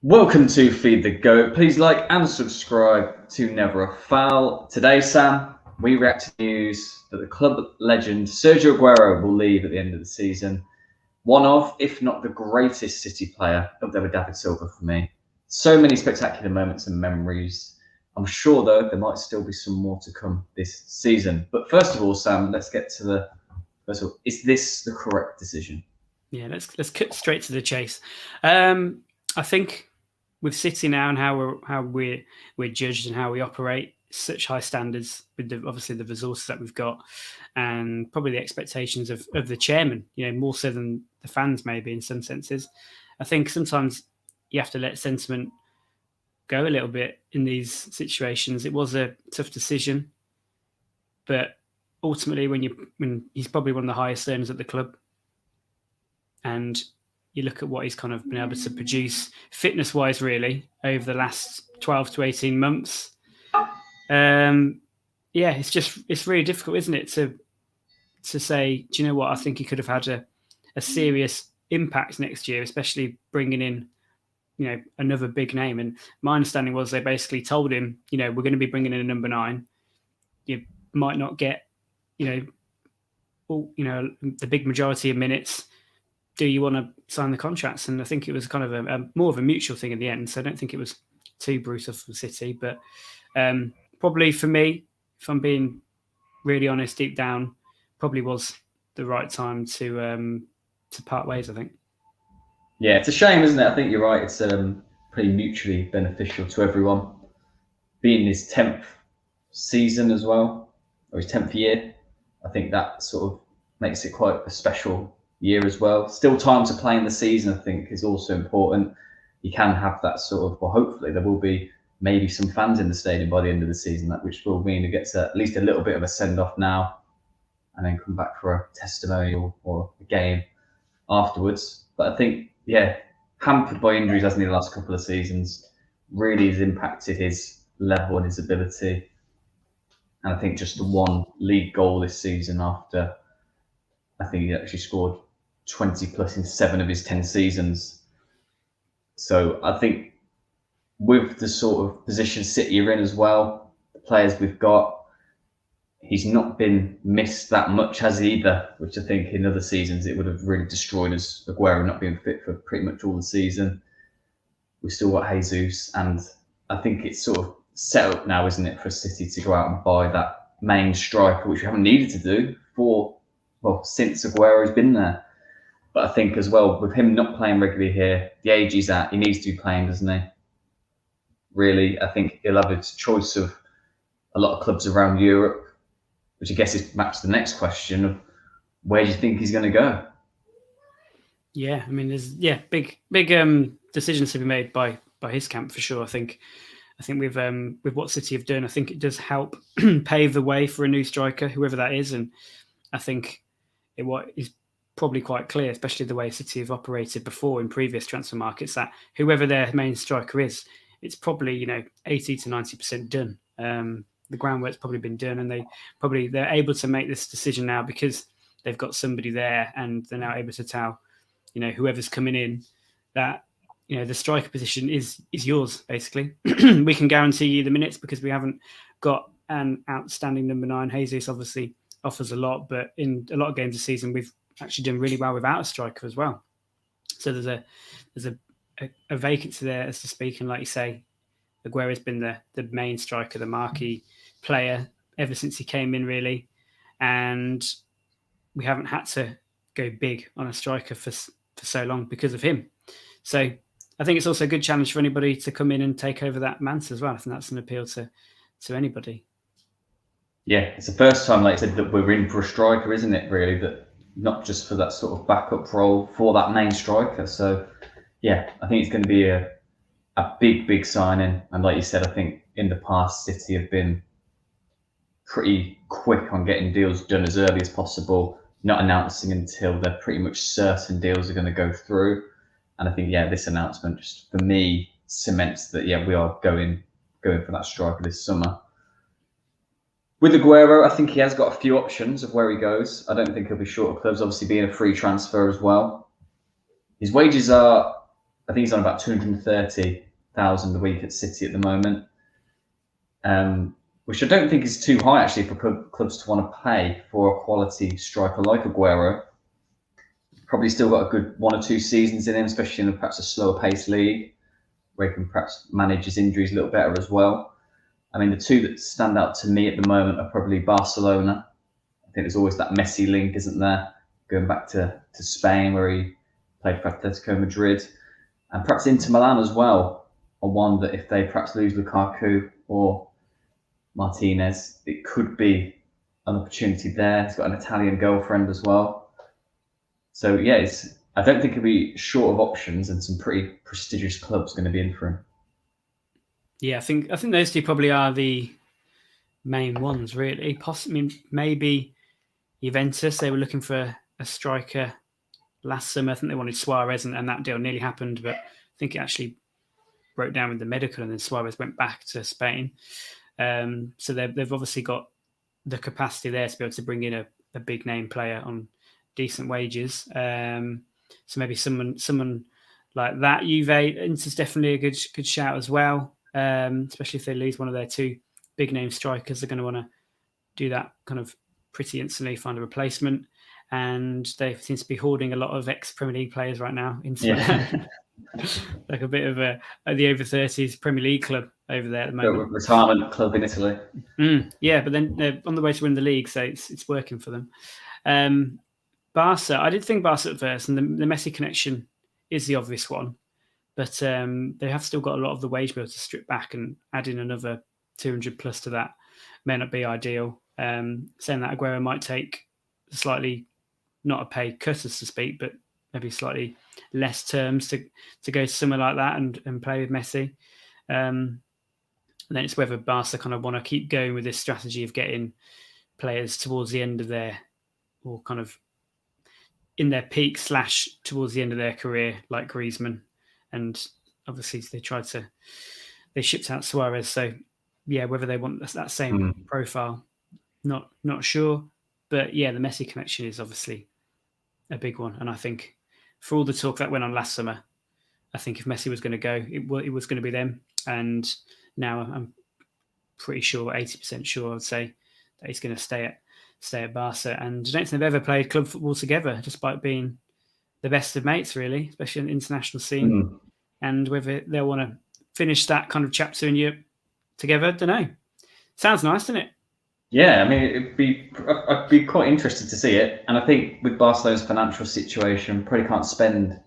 Welcome to Feed the Goat. Please like and subscribe to Never a Foul. Today, Sam, we react to news that the club legend Sergio Aguero will leave at the end of the season. One of, if not the greatest City player, up there with David Silva for me. So many spectacular moments and memories. I'm sure, though, there might still be some more to come this season. But first of all, Sam, let's get to the first of all, is this the correct decision? Yeah, let's cut straight to the chase. I think with City now and how we're judged and how we operate, such high standards with obviously the resources that we've got, and probably the expectations of the chairman. More so than the fans maybe in some senses. I think sometimes you have to let sentiment go a little bit in these situations. It was a tough decision, but ultimately, when he's probably one of the highest earners at the club, and you look at what he's kind of been able to produce fitness-wise, really, over the last 12 to 18 months. It's really difficult, isn't it, to say, do you know what? I think he could have had a serious impact next year, especially bringing in, another big name. And my understanding was they basically told him, we're going to be bringing in a number 9. You might not get, the big majority of minutes. Do you want to sign the contracts? And I think it was kind of a more of a mutual thing in the end. So I don't think it was too brutal for City, but probably for me, if I'm being really honest, deep down, probably was the right time to part ways, I think. Yeah, it's a shame, isn't it? I think you're right. It's pretty mutually beneficial to everyone. Being his 10th season as well, or his 10th year, I think that sort of makes it quite a special year as well. Still time to play in the season, I think, is also important. You can have that sort of, well, hopefully there will be maybe some fans in the stadium by the end of the season, which will mean it gets at least a little bit of a send-off now and then come back for a testimonial or a game afterwards. But I think, yeah, hampered by injuries, hasn't he, the last couple of seasons, really has impacted his level and his ability. And I think just the one league goal this season after I think he actually scored 20 plus in 7 of his 10 seasons. So I think with the sort of position City are in as well, the players we've got, he's not been missed that much, has he either? Which I think in other seasons it would have really destroyed us, Aguero not being fit for pretty much all the season. We've still got Jesus, and I think it's sort of set up now, isn't it, for City to go out and buy that main striker, which we haven't needed to do since Aguero has been there. But I think as well, with him not playing regularly here, the age he's at, he needs to be playing, doesn't he? Really, I think he'll have a choice of a lot of clubs around Europe, which I guess is perhaps the next question of where do you think he's going to go? Yeah, I mean, there's big decisions to be made by his camp for sure. I think with what City have done, I think it does help pave the way for a new striker, whoever that is, and I think what is probably quite clear, especially the way City have operated before in previous transfer markets, that whoever their main striker is, it's probably 80 to 90% done. The groundwork's probably been done, and they're able to make this decision now because they've got somebody there, and they're now able to tell whoever's coming in that the striker position is yours basically. We can guarantee you the minutes because we haven't got an outstanding number 9. Jesus obviously offers a lot, but in a lot of games this season we've actually done really well without a striker as well. So there's a vacancy there, as to speak, and like you say, Aguero's been the main striker, the marquee player ever since he came in, really, and we haven't had to go big on a striker for so long because of him. So I think it's also a good challenge for anybody to come in and take over that mantle as well. I think that's an appeal to anybody. Yeah, it's the first time, like I said, that we're in for a striker, isn't it, really? That not just for that sort of backup role for that main striker. So, yeah, I think it's going to be a big signing. And like you said, I think in the past, City have been pretty quick on getting deals done as early as possible, not announcing until they're pretty much certain deals are going to go through. And I think, this announcement just for me cements that, we are going for that striker this summer. With Aguero, I think he has got a few options of where he goes. I don't think he'll be short of clubs, obviously being a free transfer as well. His wages are I think he's on about 230,000 a week at City at the moment, which I don't think is too high actually for clubs to want to pay for a quality striker like Aguero. Probably still got a good 1 or 2 seasons in him, especially in perhaps a slower paced league where he can perhaps manage his injuries a little better as well. I mean, the two that stand out to me at the moment are probably Barcelona. I think there's always that Messi link, isn't there? Going back to Spain where he played for Atletico Madrid. And perhaps Inter Milan as well, are one that if they perhaps lose Lukaku or Martinez, it could be an opportunity there. He's got an Italian girlfriend as well. So yeah, I don't think he'll be short of options, and some pretty prestigious clubs going to be in for him. Yeah, I think those two probably are the main ones, really. Possibly, maybe Juventus. They were looking for a striker last summer. I think they wanted Suarez, and that deal nearly happened, but I think it actually broke down with the medical, and then Suarez went back to Spain. So they've obviously got the capacity there to be able to bring in a big name player on decent wages. So maybe someone like that. Inter's definitely a good shout as well, especially if they lose one of their 2 big name strikers. They're going to want to do that kind of pretty instantly, find a replacement. And they seem to be hoarding a lot of ex-Premier League players right now into like a bit of the over-30s Premier League club over there at the moment. Retirement club in Italy. Yeah, but then they're on the way to win the league, so it's working for them. Barca, I did think Barca at first, and the Messi connection is the obvious one, but they have still got a lot of the wage bill to strip back, and adding another 200 plus to that may not be ideal. Saying that Aguero might take slightly, not a pay cut, so to speak, but maybe slightly less terms to go somewhere like that and play with Messi. And then it's whether Barca kind of want to keep going with this strategy of getting players towards the end of their, or kind of in their peak / towards the end of their career, like Griezmann. And obviously they shipped out Suarez. So yeah, whether they want that same profile, not sure. But yeah, the Messi connection is obviously a big one. And I think for all the talk that went on last summer, I think if Messi was going to go, it was going to be them. And now I'm pretty sure, 80% sure, I'd say, that he's going to stay at Barca. And I don't think they've ever played club football together, despite being the best of mates, really, especially in the international scene. And whether they'll want to finish that kind of chapter in Europe together, I don't know. Sounds nice, doesn't it? Yeah, I mean, I'd be quite interested to see it. And I think with Barcelona's financial situation, probably can't spend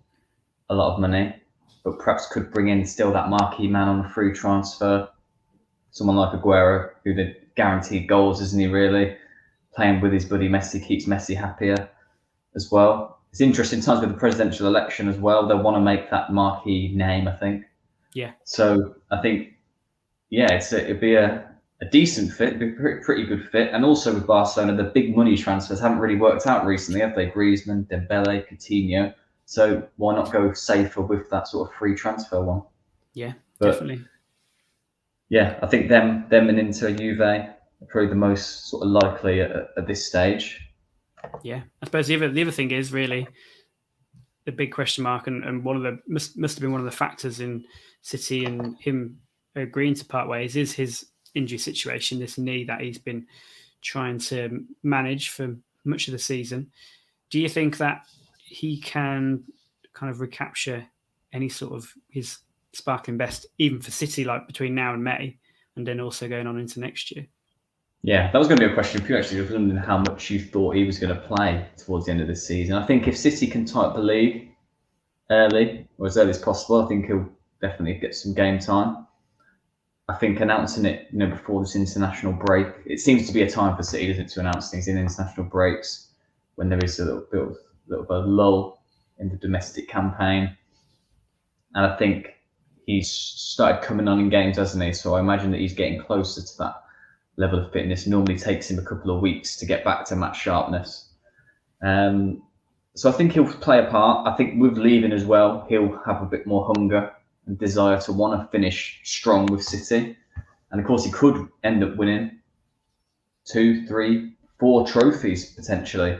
a lot of money, but perhaps could bring in still that marquee man on a free transfer. Someone like Aguero, who the guaranteed goals, isn't he, really? Playing with his buddy Messi keeps Messi happier as well. It's interesting times with the presidential election as well. They'll want to make that marquee name, I think. Yeah. So I think, yeah, it'd be a decent fit, be a pretty good fit. And also with Barcelona, the big money transfers haven't really worked out recently, have they? Griezmann, Dembele, Coutinho. So why not go safer with that sort of free transfer one? Yeah, definitely. Yeah, I think them and Inter, Juve are probably the most sort of likely at this stage. Yeah, I suppose the other thing is really the big question mark, and one of the must have been one of the factors in City and him agreeing to part ways is his injury situation, this knee that he's been trying to manage for much of the season. Do you think that he can kind of recapture any sort of his sparkling best, even for City, like between now and May, and then also going on into next year? Yeah, that was going to be a question for you, actually. I was wondering how much you thought he was going to play towards the end of the season. I think if City can tie up the league early, or as early as possible, I think he'll definitely get some game time. I think announcing it, before this international break, it seems to be a time for City, doesn't it, to announce things in international breaks when there is a little bit of a lull in the domestic campaign. And I think he's started coming on in games, hasn't he? So I imagine that he's getting closer to that level of fitness. Normally takes him a couple of weeks to get back to match sharpness. So I think he'll play a part. I think with leaving as well, he'll have a bit more hunger and desire to want to finish strong with City. And of course, he could end up winning 2, 3, 4 trophies potentially,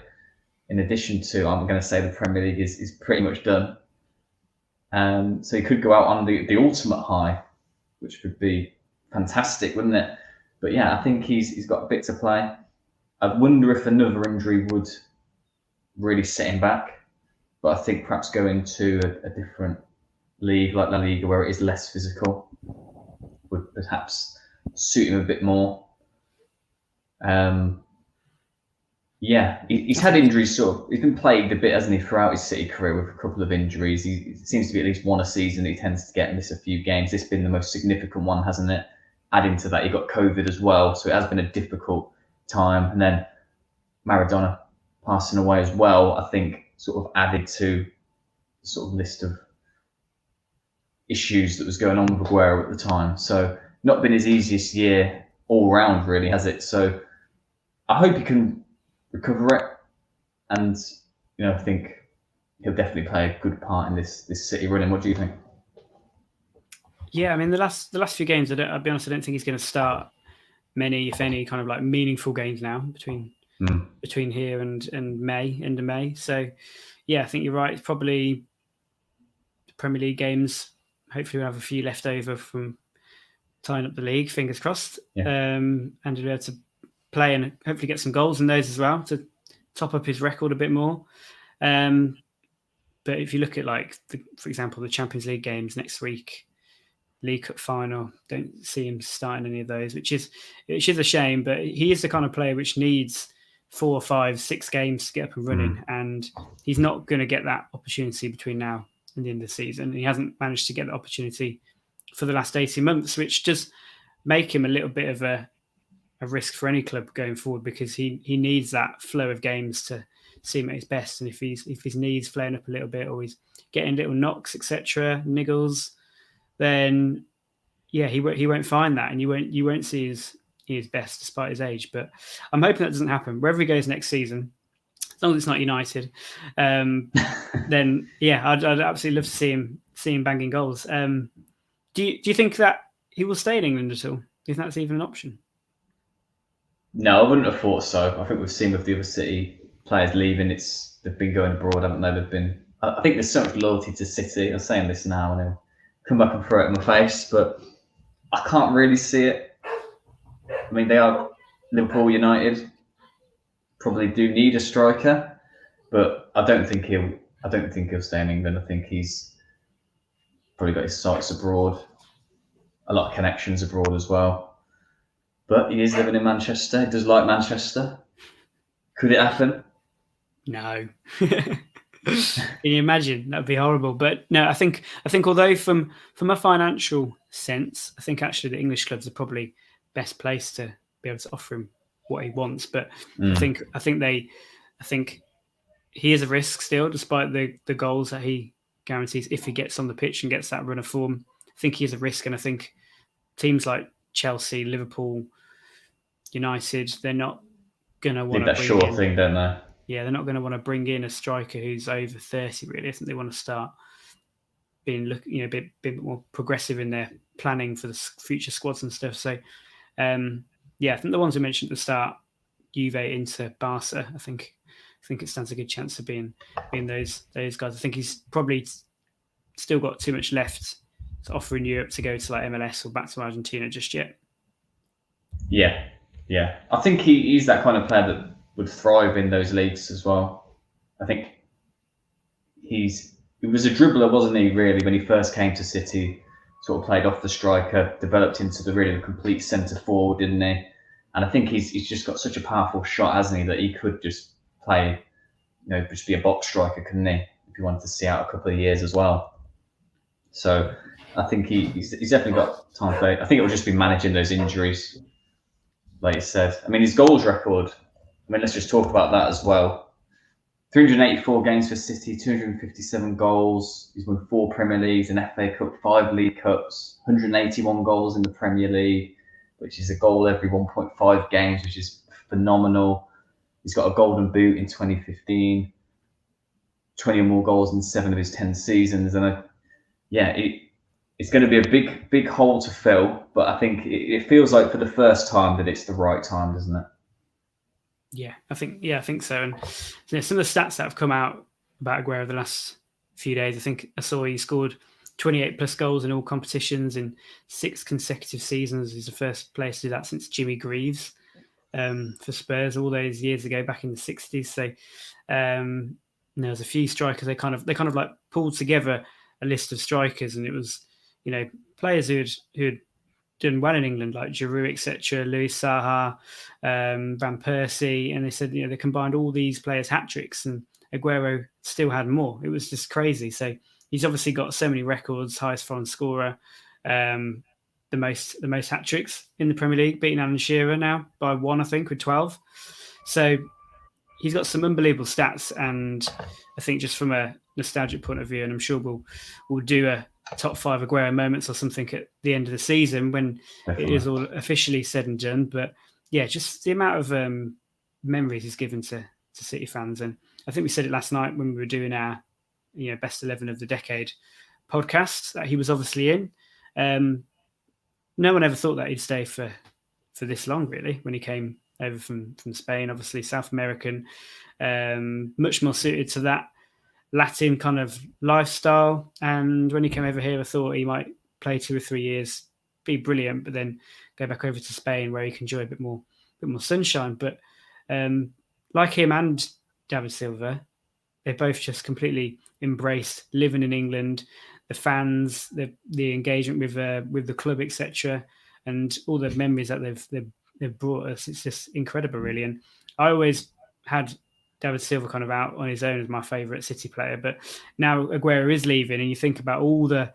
in addition to, I'm going to say the Premier League is pretty much done. So he could go out on the ultimate high, which would be fantastic, wouldn't it? But yeah, I think he's got a bit to play. I wonder if another injury would really set him back. But I think perhaps going to a different league like La Liga, where it is less physical, would perhaps suit him a bit more. Yeah, he's had injuries. He's been plagued a bit, hasn't he, throughout his City career with a couple of injuries. He seems to be at least one a season. He tends to get and miss a few games. This has been the most significant one, hasn't it? Adding to that, he got COVID as well, so it has been a difficult time. And then Maradona passing away as well, I think, sort of added to the sort of list of issues that was going on with Aguero at the time. So not been his easiest year all round, really, has it? So I hope he can recover it, and I think he'll definitely play a good part in this City running. What do you think? Yeah, I mean the last few games, I'll be honest, I don't think he's going to start many, if any, kind of like meaningful games now between here and end of May. So yeah, I think you're right. It's probably the Premier League games. Hopefully we'll have a few left over from tying up the league. Fingers crossed. Yeah. And he'll be able to play and hopefully get some goals in those as well to top up his record a bit more. But if you look at for example, the Champions League games next week, League Cup final, don't see him starting any of those, which is a shame. But he is the kind of player which needs 4, 5, 6 games to get up and running, and he's not going to get that opportunity between now and the end of the season. He hasn't managed to get the opportunity for the last 18 months, which does make him a little bit of a risk for any club going forward, because he needs that flow of games to see him at his best. And if his knees flaring up a little bit, or he's getting little knocks, etc., niggles, then yeah, he won't find that, and you won't see his best despite his age. But I'm hoping that doesn't happen. Wherever he goes next season, as long as it's not United, then yeah, I'd absolutely love to see him banging goals. Do you think that he will stay in England at all? Do you think that's even an option? No, I wouldn't have thought so. I think we've seen with the other City players leaving, they've been going abroad, haven't they? I think there's so much loyalty to City. I'm saying this now, and they'll come back and throw it in my face, but I can't really see it. I mean, they are Liverpool United. Probably do need a striker, but I don't think he'll stay in England. I think he's probably got his sights abroad, a lot of connections abroad as well. But he is living in Manchester. He does like Manchester. Could it happen? No. Can you imagine? That'd be horrible. But no, I think although from a financial sense, I think actually the English clubs are probably best placed to be able to offer him what he wants. But I think he is a risk still, despite the goals that he guarantees if he gets on the pitch and gets that run of form. I think he is a risk, and I think teams like Chelsea, Liverpool, United, they're not going to want to bring sure thing, don't they? Yeah, they're not going to want to bring in a striker who's over 30. Really, I think they want to start being a bit more progressive in their planning for the future squads and stuff. So, yeah, I think the ones we mentioned at the start, Juve, Inter, Barca, I think it stands a good chance of being those guys. I think he's probably still got too much left to offer in Europe to go to like MLS or back to Argentina just yet. Yeah. I think he's that kind of player that would thrive in those leagues as well. I think he was a dribbler, wasn't he, really, when he first came to City, sort of played off the striker, developed into the complete centre forward, didn't he? And I think he's just got such a powerful shot, hasn't he, that he could just play, just be a box striker, couldn't he, if he wanted to see out a couple of years as well. So I think he's definitely got time for it. I think it will just be managing those injuries, like you said. I mean, his goals record, let's just talk about that as well. 384 games for City, 257 goals. He's won 4 Premier Leagues, an FA Cup, 5 League Cups, 181 goals in the Premier League, which is a goal every 1.5 games, which is phenomenal. He's got a Golden Boot in 2015, 20 or more goals in 7 of his 10 seasons. And it's going to be a big hole to fill, but I think it feels like for the first time that it's the right time, doesn't it? Yeah, I think so. And some of the stats that have come out about Aguero the last few days. I think I saw he scored 28 plus goals in all competitions in 6 consecutive seasons. He's the first player to do that since Jimmy Greaves for Spurs all those years ago, back in the 60s. So there's a few strikers. They kind of like pulled together a list of strikers, and it was, you know, players who had done well in England, like Giroud, etc., Louis Saha, Van Persie, and they said, you know, they combined all these players' hat tricks, and Aguero still had more. It was just crazy. So he's obviously got so many records: highest foreign scorer, the most hat tricks in the Premier League, beating Alan Shearer now by 1, I think, with 12. So he's got some unbelievable stats, and I think just from a nostalgic point of view, and I'm sure we'll do a top 5 Aguero moments or something at the end of the season when Definitely. It is all officially said and done. But yeah, just the amount of memories he's given to City fans. And I think we said it last night when we were doing our, you know, best 11 of the decade podcast that he was obviously in. No one ever thought that he'd stay for this long, really, when he came over from Spain. Obviously South American, much more suited to that Latin kind of lifestyle. And when he came over here, I thought he might play 2 or 3 years, be brilliant, but then go back over to Spain where he can enjoy a bit more sunshine. But like him and David Silva, they both just completely embraced living in England, the fans, the engagement with the club, etc., and all the memories that they've brought us. It's just incredible, really. And I always had David Silva kind of out on his own as my favourite City player, but now Aguero is leaving, and you think about all the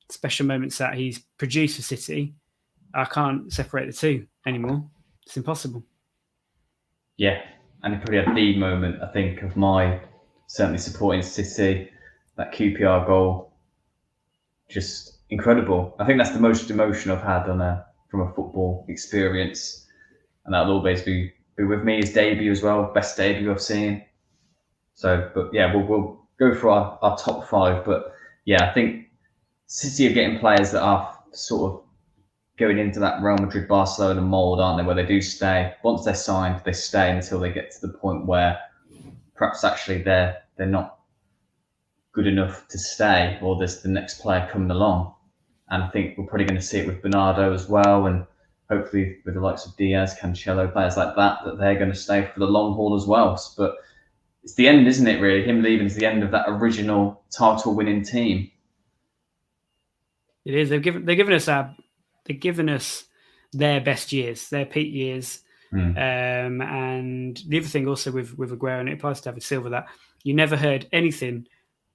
special moments that he's produced for City, I can't separate the two anymore. It's impossible. Yeah, and he probably had the moment, I think, of my certainly supporting City, that QPR goal, just incredible. I think that's the most emotion I've had from a football experience, and that'll always be with me. His debut as well, best debut I've seen. So, but yeah, we'll go for our top 5. But yeah, I think City are getting players that are sort of going into that Real Madrid, Barcelona mould, aren't they? Where they do stay. Once they're signed, they stay until they get to the point where perhaps actually they're not good enough to stay, or there's the next player coming along. And I think we're probably going to see it with Bernardo as well, and hopefully with the likes of Diaz, Cancelo, players like that they're going to stay for the long haul as well. But it's the end, isn't it, really? Him leaving is the end of that original title-winning team. It is. They've given us their best years, their peak years. And the other thing also with Aguero, and it applies to David Silva, that you never heard anything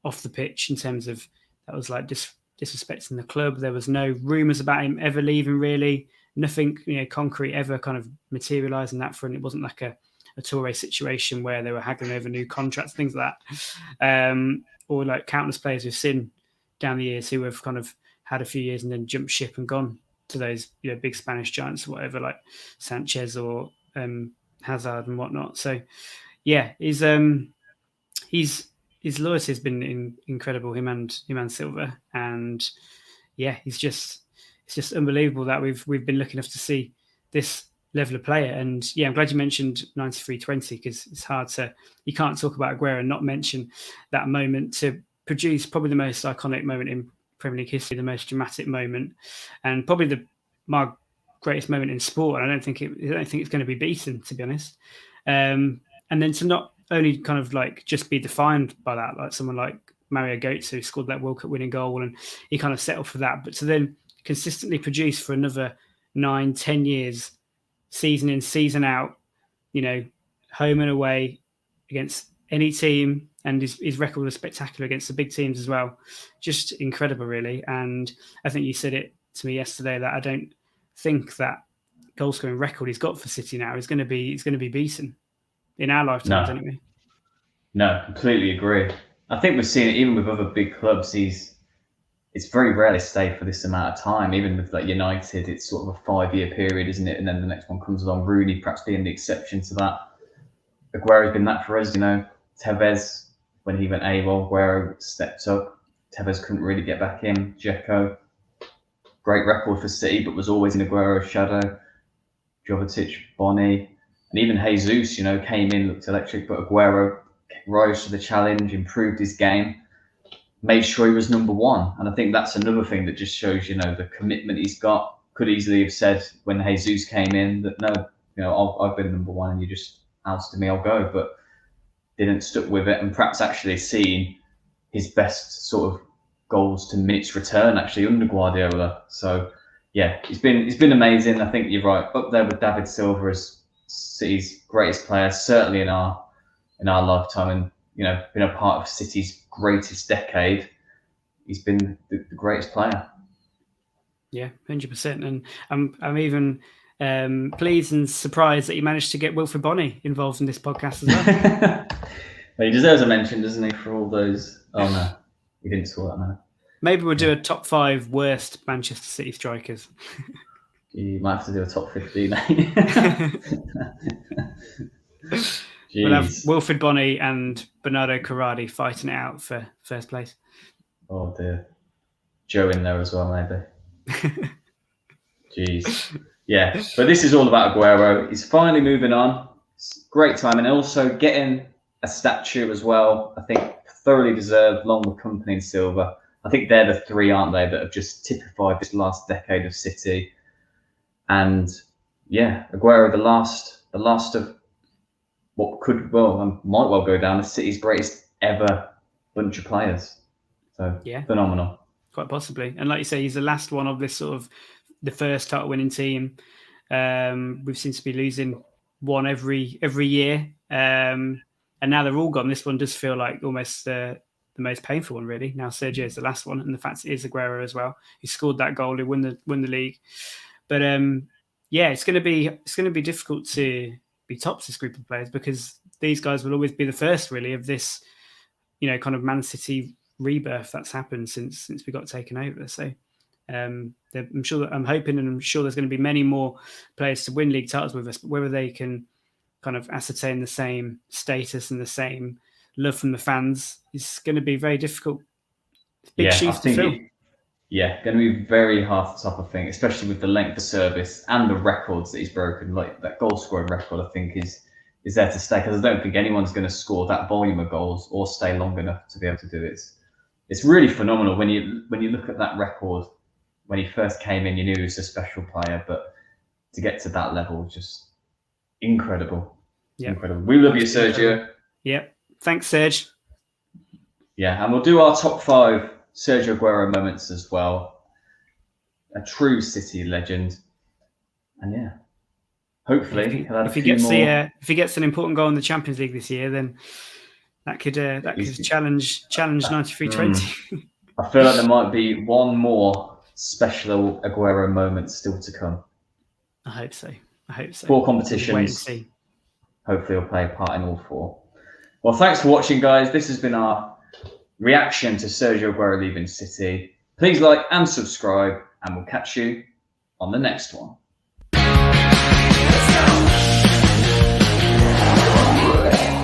off the pitch in terms of that was like disrespecting the club. There was no rumours about him ever leaving, really. Nothing, you know, concrete ever kind of materialising that front. It wasn't like a Toure situation where they were haggling over new contracts, things like that. Or like countless players we've seen down the years who have kind of had a few years and then jumped ship and gone to those, you know, big Spanish giants or whatever, like Sanchez or Hazard and whatnot. So yeah, his loyalty has been incredible, him and Silva. And yeah, it's just unbelievable that we've been lucky enough to see this level of player. And yeah, I'm glad you mentioned 93-20, because it's hard to, you can't talk about Aguero and not mention that moment to produce probably the most iconic moment in Premier League history, the most dramatic moment, and probably my greatest moment in sport. And I don't think it's going to be beaten, to be honest. And then to not only kind of like just be defined by that, like someone like Mario Götze, who scored that World Cup winning goal, and he kind of settled for that, but to then consistently produce for another 9-10 years, season in, season out, you know, home and away against any team, and his record was spectacular against the big teams as well. Just incredible, really. And I think you said it to me yesterday that I don't think that goal scoring record he's got for City now is going to be beaten in our lifetimes, anyway. No, completely agree. I think we've seen it even with other big clubs. It's very rarely stay for this amount of time. Even with like United, it's sort of a 5-year period, isn't it? And then the next one comes along. Rooney perhaps being the exception to that. Aguero's been that for us, you know. Tevez, when he went AWOL, Aguero stepped up. Tevez couldn't really get back in. Dzeko, great record for City, but was always in Aguero's shadow. Jovetic, Bonney, and even Jesus, came in, looked electric, but Aguero rose to the challenge, improved his game. made sure he was number one. And I think that's another thing that just shows, the commitment he's got. Could easily have said when Jesus came in that, no, I've been number one and you just ousted me, I'll go. But didn't, stuck with it, and perhaps actually seen his best sort of goals to minutes return actually under Guardiola. So yeah, he's been amazing. I think you're right, up there with David Silva as City's greatest player, certainly in our lifetime, and been a part of City's greatest decade. He's been the greatest player. Yeah, 100%. And I'm even pleased and surprised that you managed to get Wilfried Bony involved in this podcast as well. Well, he deserves a mention, doesn't he, for all those? Oh no, he didn't score that, no. Maybe we'll do a top 5 worst Manchester City strikers. You might have to do a top 15. We'll have Wilfried Bony and Bernardo Corradi fighting it out for first place. Oh dear. Joe in there as well, maybe. Jeez. Yeah, but this is all about Aguero. He's finally moving on. It's great time, and also getting a statue as well. I think thoroughly deserved, along with Company and Silva. I think they're the three, aren't they, that have just typified this last decade of City. And yeah, Aguero, the last of what might well go down as City's greatest ever bunch of players. So yeah, phenomenal. Quite possibly. And like you say, he's the last one of this sort of the first title winning team. We've seemed to be losing one every year. And now they're all gone. This one does feel like almost the most painful one, really. Now Sergio is the last one, and the fact it is Aguero as well. He scored that goal, he won the league. But yeah, it's going to be difficult to be tops this group of players, because these guys will always be the first, really, of this, kind of Man City rebirth that's happened since we got taken over. So I'm hoping and I'm sure there's going to be many more players to win league titles with us, but whether they can kind of ascertain the same status and the same love from the fans is going to be very difficult. Big shoes to fill. Yeah, going to be very hard to top, I think, especially with the length of service and the records that he's broken. Like that goal scoring record, I think is there to stay, because I don't think anyone's going to score that volume of goals or stay long enough to be able to do it. It's really phenomenal when you look at that record. When he first came in, you knew he was a special player, but to get to that level, just incredible. Yeah, incredible. We love you, Sergio. Yep. Thanks, Serge. Yeah, and we'll do our top 5 Sergio Aguero moments as well. A true City legend. And yeah, hopefully if he gets an important goal in the Champions League this year, then that could challenge 93-20. I feel like there might be one more special Aguero moment still to come. I hope so. 4 competitions. Wait and see. Hopefully he'll play a part in all 4. Well, thanks for watching, guys. This has been our reaction to Sergio Aguero leaving City. Please like and subscribe, and we'll catch you on the next one. Let's go.